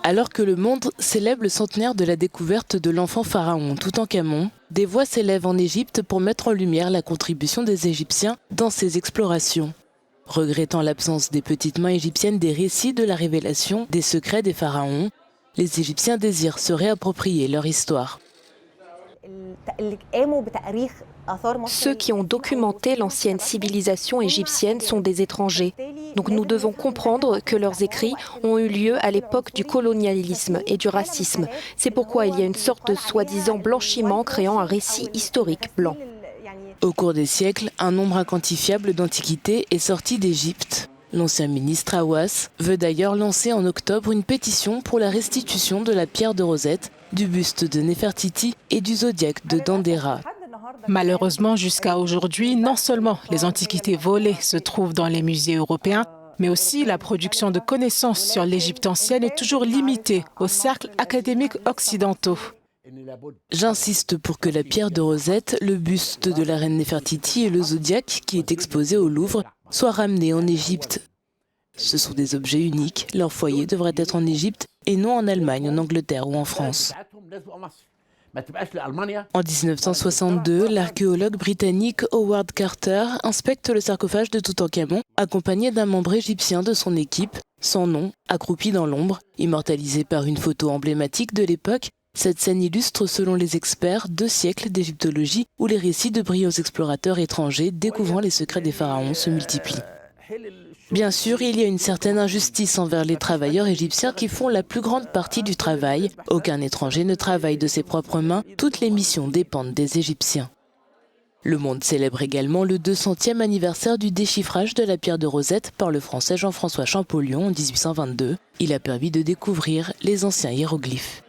Alors que le monde célèbre le centenaire de la découverte de l'enfant pharaon Toutankhamon, des voix s'élèvent en Égypte pour mettre en lumière la contribution des Égyptiens dans ces explorations. Regrettant l'absence des petites mains égyptiennes des récits de la révélation des secrets des pharaons, les Égyptiens désirent se réapproprier leur histoire. Ceux qui ont documenté l'ancienne civilisation égyptienne sont des étrangers. Donc nous devons comprendre que leurs écrits ont eu lieu à l'époque du colonialisme et du racisme. C'est pourquoi il y a une sorte de soi-disant blanchiment créant un récit historique blanc. Au cours des siècles, un nombre inquantifiable d'antiquités est sorti d'Égypte. L'ancien ministre Hawass veut d'ailleurs lancer en octobre une pétition pour la restitution de la pierre de Rosette, du buste de Néfertiti et du zodiaque de Dendera. Malheureusement, jusqu'à aujourd'hui, non seulement les antiquités volées se trouvent dans les musées européens, mais aussi la production de connaissances sur l'Égypte ancienne est toujours limitée aux cercles académiques occidentaux. J'insiste pour que la pierre de Rosette, le buste de la reine Néfertiti et le zodiaque qui est exposé au Louvre soient ramenés en Égypte. Ce sont des objets uniques, leur foyer devrait être en Égypte et non en Allemagne, en Angleterre ou en France. En 1962, l'archéologue britannique Howard Carter inspecte le sarcophage de Toutankhamon, accompagné d'un membre égyptien de son équipe, sans nom, accroupi dans l'ombre, immortalisé par une photo emblématique de l'époque. Cette scène illustre, selon les experts, 2 siècles d'égyptologie où les récits de brillants explorateurs étrangers découvrant les secrets des pharaons se multiplient. Bien sûr, il y a une certaine injustice envers les travailleurs égyptiens qui font la plus grande partie du travail. Aucun étranger ne travaille de ses propres mains, toutes les missions dépendent des Égyptiens. Le monde célèbre également le 200e anniversaire du déchiffrage de la pierre de Rosette par le français Jean-François Champollion en 1822. Il a permis de découvrir les anciens hiéroglyphes.